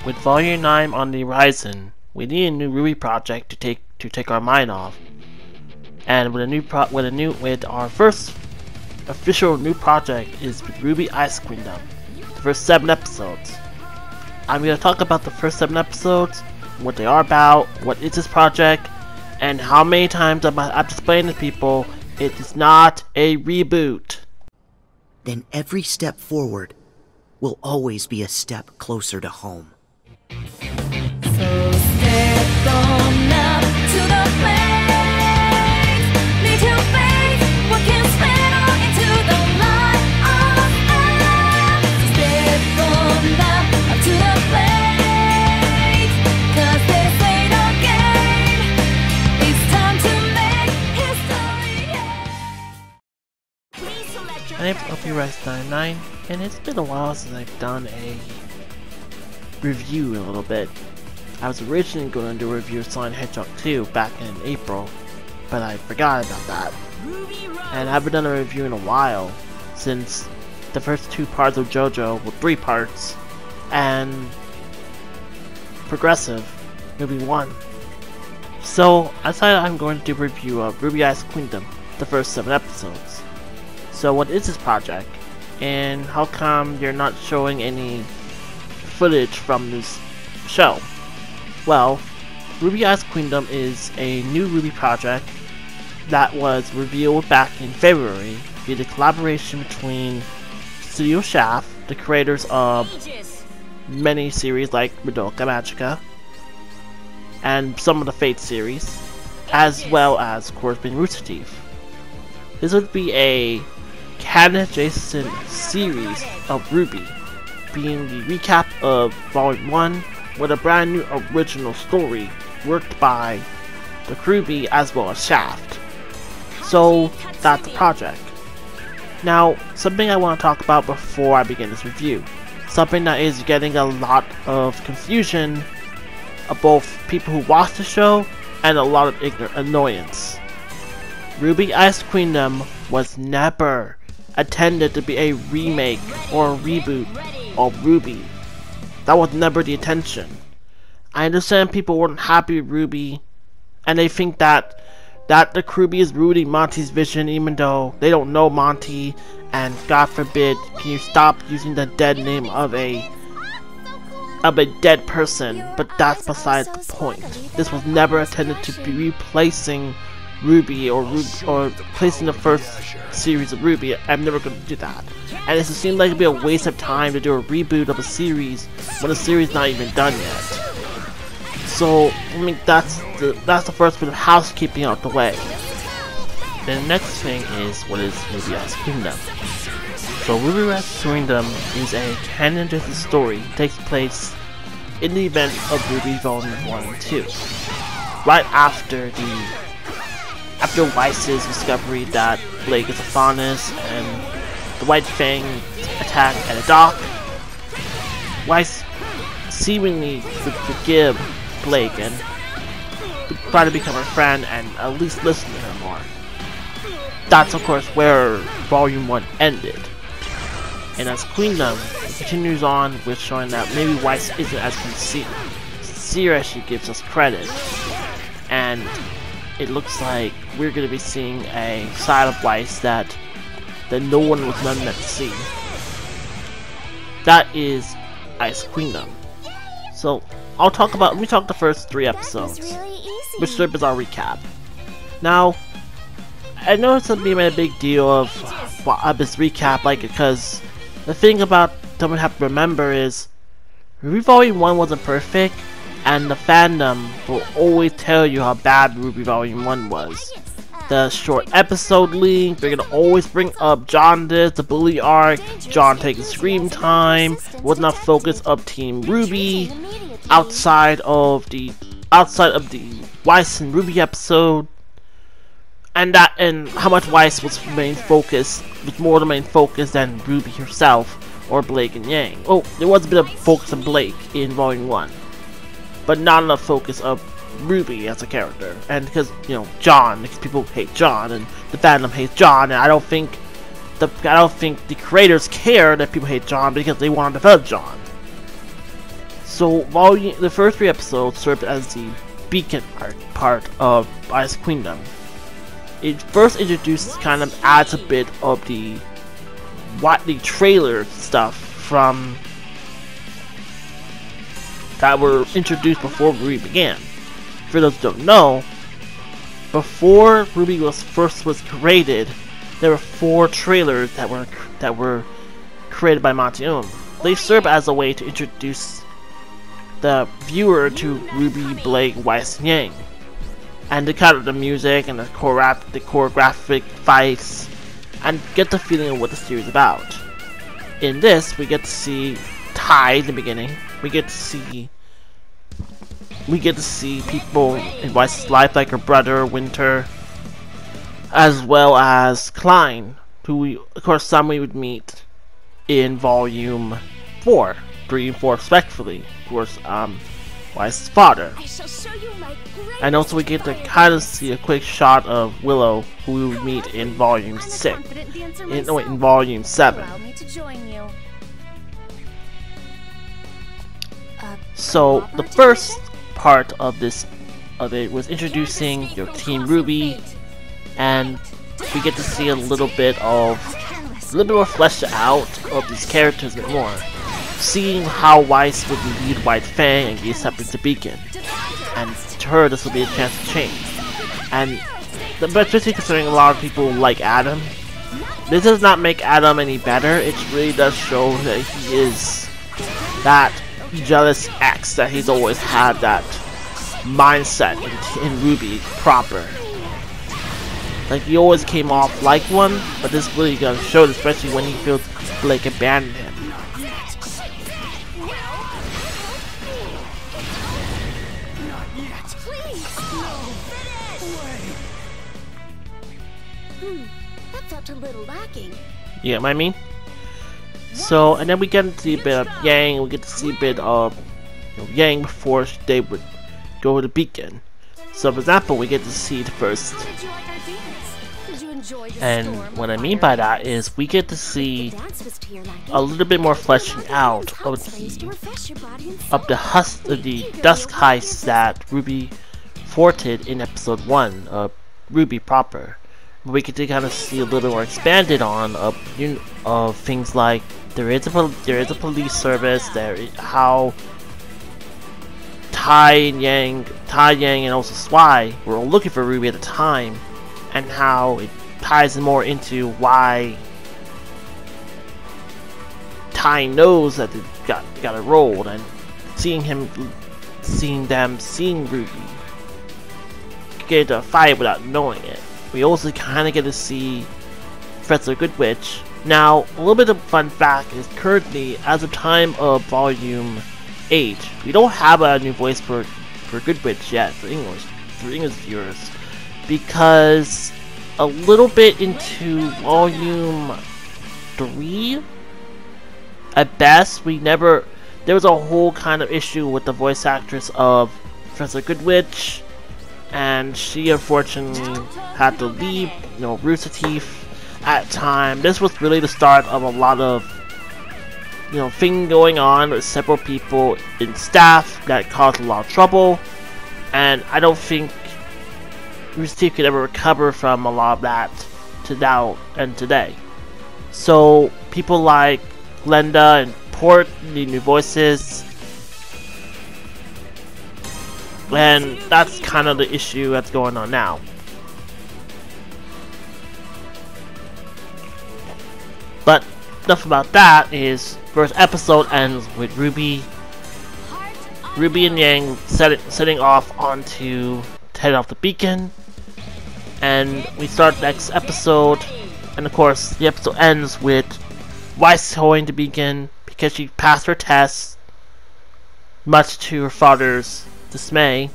With Volume 9 on the horizon, we need a new RWBY project to take our mind off. And with our first official new project is with RWBY Ice Queendom, the first 7 episodes. I'm going to talk about the first 7 episodes, what they are about, what is this project, and how many times I've explained to people it is not a reboot. Then every step forward will always be a step closer to home. So step on up to the place. Need to face what can span into the light of us. Step on up to the place. 'Cause this ain't a game. It's time to make history. My name is RWBY99, and it's been a while since I've done a review a little bit. I was originally going to do a review of Sonic Hedgehog 2 back in April, but I forgot about that. And I haven't done a review in a while, since the first 2 parts of JoJo, well 3 parts, and Progressive, movie 1. So I decided I'm going to do a review of RWBY Ice Queendom, the first 7 episodes. So what is this project, and how come you're not showing any footage from this show? Well, RWBY Ice Queendom is a new RWBY project that was revealed back in February via the collaboration between Studio Shaft, the creators of many series like Madoka Magica and some of the Fate series, as well as, of course, being Rooster Teeth. This would be a canon-adjacent series of RWBY, being the recap of Volume 1 with a brand new original story worked by the RWBY as well as Shaft. So that's the project. Now, something I want to talk about before I begin this review, something that is getting a lot of confusion of both people who watch the show and a lot of annoyance. RWBY Ice Queendom was never intended to be a remake or a reboot of RWBY. That was never the intention. I understand people weren't happy with RWBY, and they think that the RWBY is ruining Monty's vision, even though they don't know Monty, and God forbid, can you stop using the dead name of a dead person? But that's beside the point. This was never intended to be replacing RWBY or replacing the first series of RWBY. I'm never going to do that. And it seems like it'd be a waste of time to do a reboot of a series when the series is not even done yet. So, I mean, that's the first bit of housekeeping out the way. The next thing is, what is RWBY Ice Queendom? So RWBY Ice Queendom is a canon-adjacent story that takes place in the event of RWBY Volume 1 and 2. Right after Weiss's discovery that Blake is a Faunus and the White Fang attack at a dock, Weiss seemingly would forgive Blake and try to become her friend and at least listen to her more. That's of course where Volume 1 ended. And as Queendom, it continues on with showing that maybe Weiss isn't as sincere as she gives us credit. And it looks like we're going to be seeing a side of Weiss that no one was meant to see. That is Ice Queendom. So let me talk the first 3 episodes, which serve as our recap. Now, I know it's something made a big deal of this recap, because the thing about someone have to remember is RWBY Volume 1 wasn't perfect, and the fandom will always tell you how bad RWBY Volume 1 was. The short episode length, they're gonna always bring up John the bully arc, John taking screen time, was not focus of Team RWBY, outside of the Weiss and RWBY episode, and how much Weiss was more the main focus than RWBY herself or Blake and Yang. Oh, there was a bit of focus on Blake in Volume 1, but not enough focus of RWBY as a character. And because, John, because people hate John and the fandom hates John, and I don't think the creators care that people hate John because they want to develop John. So the first 3 episodes served as the beacon part of Ice Queendom. It first introduces, kind of adds a bit of the trailer stuff from that were introduced before RWBY began. For those who don't know, before RWBY was created, there were 4 trailers that were created by Monty. They serve as a way to introduce the viewer to RWBY, Blake, Weiss, and Yang, and to kind of the music and the choreographic fights, and get the feeling of what the series is about. In this, we get to see Tai in the beginning. We get to see people in Weiss's life, like her brother Winter, as well as Klein, who of course we would meet in volume 4, 3 and 4 respectively. Of course, Weiss's father. And also we get to kind of see a quick shot of Willow, who we would meet in volume 6. In volume 7. So the first part of it was introducing your Team RWBY, and we get to see a little bit more fleshed out of these characters a bit more. Seeing how Weiss would lead White Fang and be accepted to Beacon, and to her this will be a chance to change. And especially considering a lot of people like Adam, this does not make Adam any better. It really does show that he is that jealous ex that he's always had, that mindset in RWBY proper. Like, he always came off like one, but this really gonna show it, especially when he feels Blake abandoned him. That felt a little lacking. You get what I mean? So, and then we get to see a bit of Yang, we get to see a bit of Yang before they would go to Beacon. So, for example, we get to see the first, and what I mean by that is we get to see a little bit more fleshing out of the dusk heist that RWBY thwarted in episode 1 of RWBY proper. We get to kind of see a little more expanded on of things like there is a police service, how Tai, Yang, and also Swy were all looking for RWBY at the time, and how it ties more into why Tai knows that they got it rolled, and seeing them seeing RWBY get into a fight without knowing it. We also kind of get to see Professor Goodwitch. Now, a little bit of fun fact is currently, as of time of volume 8, we don't have a new voice for Goodwitch yet for English viewers, because a little bit into volume 3, at best, there was a whole kind of issue with the voice actress of Professor Goodwitch, and she unfortunately had to leave, Rooster Teeth at time. This was really the start of a lot of, thing going on with several people in staff that caused a lot of trouble, and I don't think Rooster Teeth could ever recover from a lot of that to now and today. So people like Glenda and Port need new voices, and that's kind of the issue that's going on now. But enough about that. Is first episode ends with RWBY and Yang setting off onto head off the Beacon, and we start next episode, and of course the episode ends with Weiss going to Beacon because she passed her test, much to her father's dismay,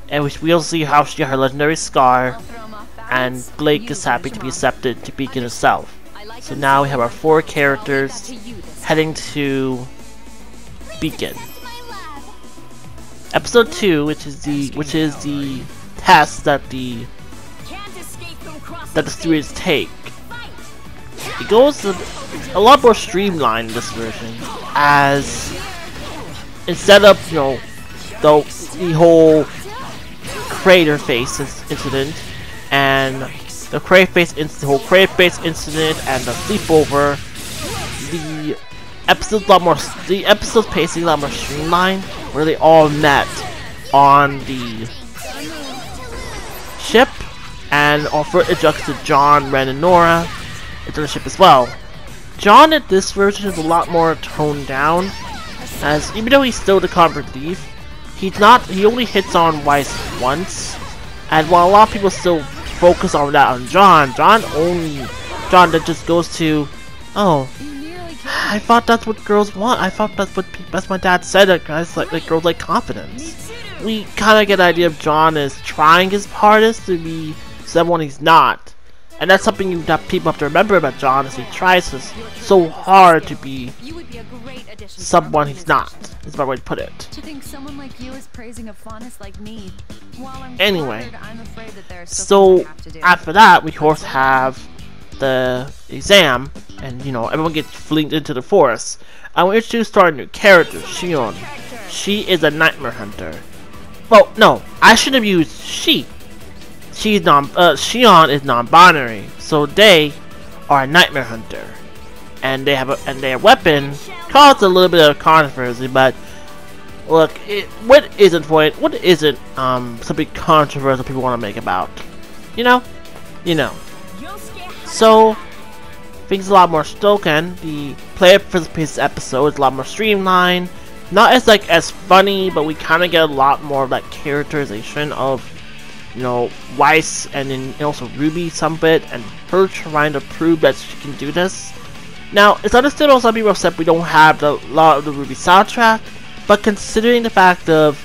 and we'll see how she got her legendary scar, and Blake is happy to be accepted to Beacon itself. So now we have our 4 characters heading to Beacon. Episode 2, which is the test that the students take. It goes a lot more streamlined in this version, as instead of, you know, the whole crater face incident and the whole crave face incident and the sleepover, the episode's pacing a lot more streamlined, where they all met on the ship, and also adjusted John, Ren, and Nora into the ship as well. John in this version is a lot more toned down, as even though he's still the comic relief, he only hits on Weiss once, and while a lot of people still focus on that on John that just goes to, oh, I thought that's what girls want. I thought that's my dad said, that guys like girls like confidence. We kind of get the idea of John is trying his hardest to be someone he's not, and that's something that people have to remember about John, is he tries so hard to be someone he's not. Is my way to put it. To think someone like you is praising a faunus like me. Anyway, I'm afraid that there's so after that, we of course have the exam, and you know, everyone gets fleeing into the forest. I will introduce our new character, Shion. She is a nightmare hunter. Well, no, I should have used she. Shion is non-binary, so they are a nightmare hunter, and their weapon caused a little bit of controversy. But look, what isn't something controversial people want to make about? You know. So things a lot more stoken. The player for this episode is a lot more streamlined. Not as funny, but we kind of get a lot more of that characterization of, you know, Weiss, and then also RWBY some bit, and her trying to prove that she can do this. Now, it's understandable some people have said we don't have a lot of the RWBY soundtrack, but considering the fact of,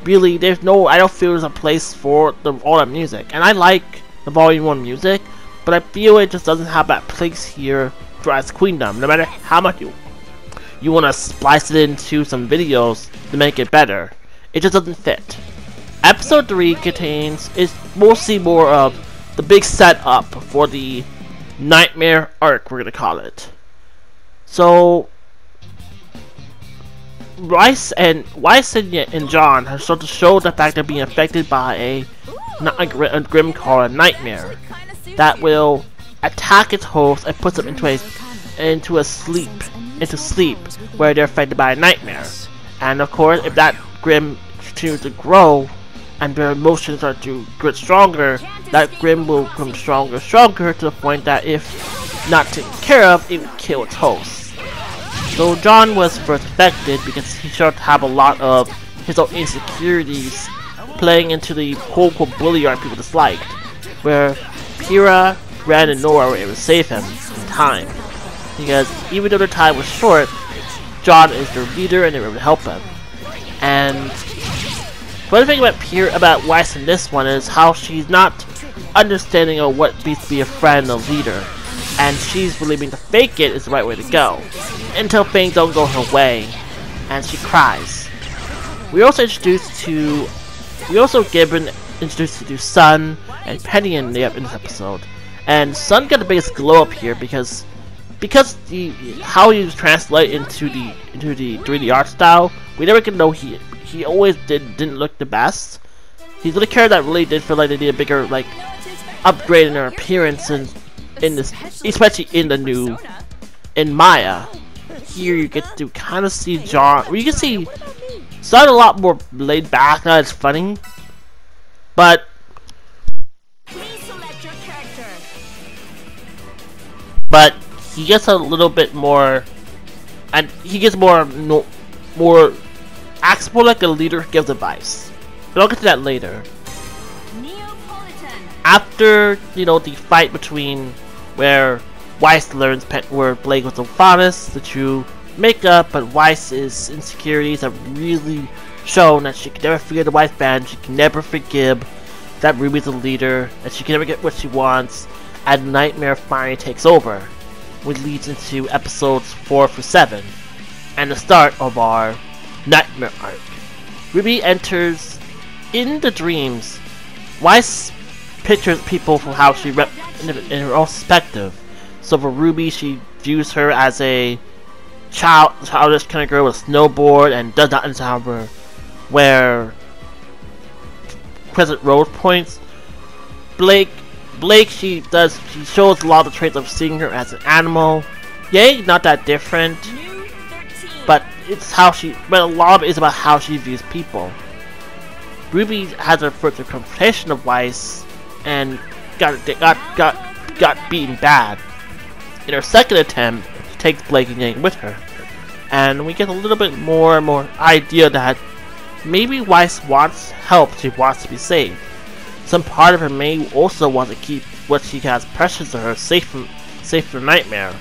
really, I don't feel there's a place for all that music. And I like the Volume 1 music, but I feel it just doesn't have that place here for as Queendom, no matter how much you want to splice it into some videos to make it better. It just doesn't fit. Episode 3 is mostly more of the big setup for the Nightmare arc, we're gonna call it. So Weiss and John have started to show the fact they're being affected by a grim called a nightmare that will attack its host and puts them into sleep where they're affected by a nightmare. And of course, if that grim continues to grow and their emotions start to get stronger, that grim will become stronger to the point that if not taken care of, it will kill its host. So John was first affected because he started to have a lot of his own insecurities playing into the quote-unquote bully art people disliked, where Pyrrha, Ren, and Nora were able to save him in time. Because even though their time was short, John is their leader and they were able to help him. And one thing about Weiss in this one is how she's not understanding of what means to be a friend, a leader, and she's believing to fake it is the right way to go until things don't go her way, and she cries. We also introduced to Sun and Penny in this episode, and Sun got the biggest glow up here because how he was translated into the 3D art style. We never can know he always didn't look the best. He's the character that really did feel like they need a bigger upgrade in her appearance in this, especially in Maya. Here you get to kind of see John. You can see Sun a lot more laid back. Not as funny, but he gets a little bit more, and he gets more acts more like a leader who gives advice. But I'll get to that later. After, the fight between where Weiss learns where Blake was a faunus, the true makeup, but Weiss's insecurities have really shown that she can never forgive the Weiss band, she can never forgive that RWBY's a leader, that she can never get what she wants, and Nightmare finally takes over, which leads into episodes 4 through 7, and the start of our Nightmare arc. RWBY enters in the dreams. Weiss pictures people from how she in her own perspective. So for RWBY, she views her as a childish kind of girl with snowboard and does not however wear Crescent Rose points. Blake, she shows a lot of the traits of seeing her as an animal. Yay, not that different, but but a lot of it is about how she views people. Ruby has her first confrontation of Weiss and got beaten bad. In her second attempt, she takes Blake and Yang with her, and we get a little bit more and more idea that maybe Weiss wants help. She wants to be saved. Some part of her may also want to keep what she has precious to her safe from Nightmare.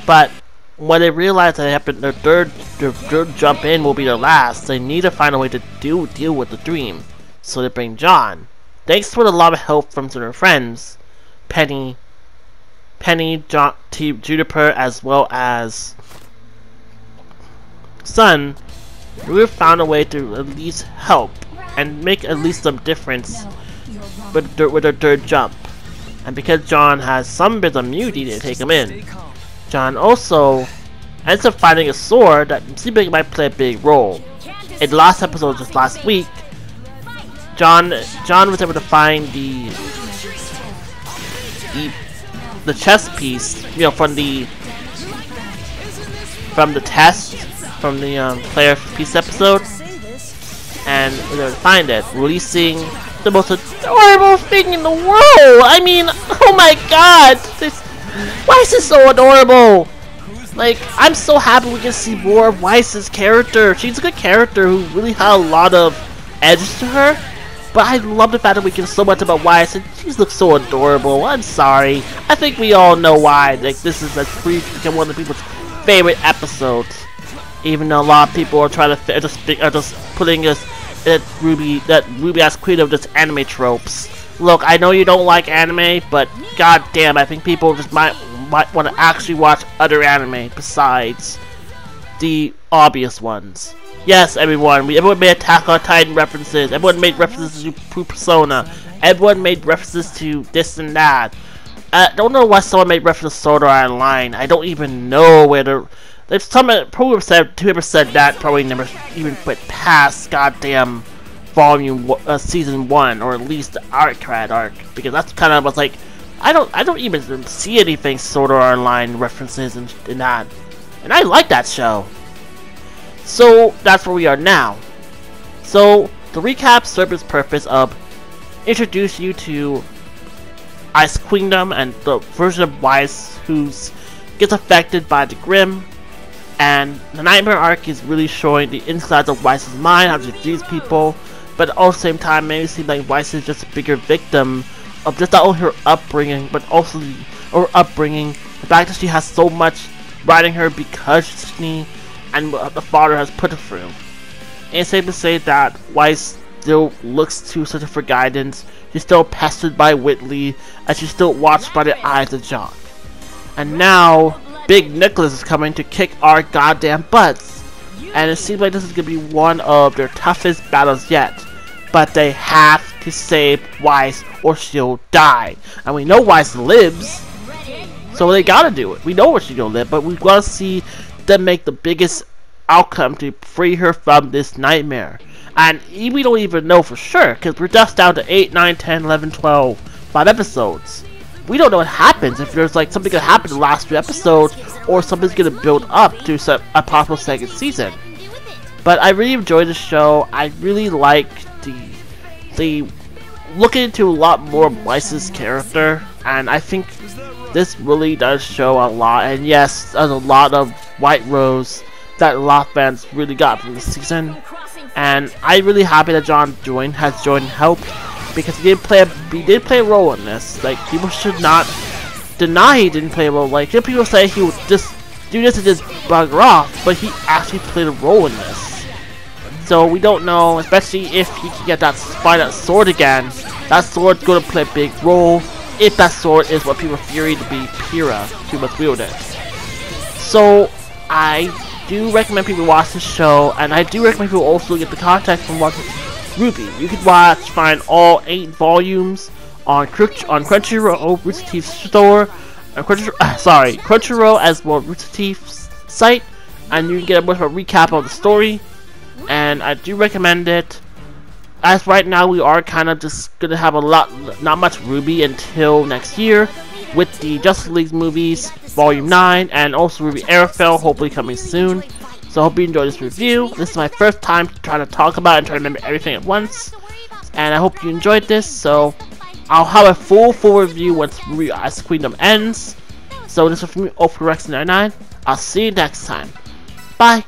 But when they realize that their third jump in will be their last, they need to find a way to deal with the dream. So they bring John. Thanks to a lot of help from their friends, Penny, John, Juniper, as well as Sun, we've found a way to at least help and make at least some difference with their third jump. And because John has some bit of immunity to take him in, John also ends up finding a sword that seems like it might play a big role. In the last episode just last week, John was able to find the chess piece, from the test from the player piece episode, and we're gonna find it, releasing the most adorable thing in the world. I mean, oh my god, why is this so adorable? Like, I'm so happy we can see more of Weiss's character. She's a good character who really had a lot of edge to her, but I love the fact that we can so much about Weiss, and she looks so adorable. I'm sorry. I think we all know why. Like, this is become one of the people's favorite episodes. Even though a lot of people are trying to just putting us that RWBY as Queendom just anime tropes. Look, I know you don't like anime, but goddamn, I think people just might want to actually watch other anime besides the obvious ones. Yes, everyone made Attack on Titan references. Everyone made references to Persona. Everyone made references to this and that. I don't know why someone made reference to Sword Art Online. I don't even know whether. If someone whoever said that probably never even put past goddamn season 1, or at least the Arcade arc, because that's kind of was like, I don't even see anything Sword Art Online references in that, and I like that show. So that's where we are now. So the recap serves its purpose of introduce you to Ice Queendom and the version of Weiss who gets affected by the Grimm. And the Nightmare arc is really showing the insides of Weiss's mind, how she views people, but at the same time, maybe it seems like Weiss is just a bigger victim of just not only her upbringing, but also the fact that she has so much riding her because she and what the father has put her through. And it's safe to say that Weiss still looks to Center for guidance. She's still pestered by Whitley, and she's still watched by the eyes of Jock. And now Big Nicholas is coming to kick our goddamn butts, and it seems like this is going to be one of their toughest battles yet. But they have to save Weiss or she'll die. And we know Weiss lives, so they gotta do it. We know where she's gonna live, but we want to see them make the biggest outcome to free her from this nightmare. And we don't even know for sure, because we're just down to 8, 9, 10, 11, 12, 5 episodes. We don't know what happens, if there's like something gonna happen in the last 2 episodes, or something's gonna build up to a possible second season. But I really enjoyed the show. I really like the looking into a lot more of Weiss's character, and I think this really does show a lot. And yes, there's a lot of White Rose that a lot of fans really got from this season, and I'm really happy that John has joined and helped, because he did play a role in this. Like, people should not deny he didn't play a role. Like, people say he would just do this and just bugger off, but he actually played a role in this. So we don't know, especially if he can get find that sword again. That sword's gonna play a big role, if that sword is what people fear to be Pyrrha, who must wield it. So I do recommend people watch this show, and I do recommend people also get the context from watching RWBY. You can find all 8 volumes on Crunchyroll, Rooster Teeth store, Crunchyroll as well as Rooster Teeth's site, and you can get a much of a recap of the story. And I do recommend it. As right now, we are kind of just gonna have not much RWBY until next year, with the Justice League movies, Volume 9, and also RWBY Airfell hopefully coming soon. So I hope you enjoyed this review. This is my first time trying to talk about it and try to remember everything at once. And I hope you enjoyed this, so I'll have a full review once RWBY Queendom ends. So this was from me, Rex99. I'll see you next time. Bye!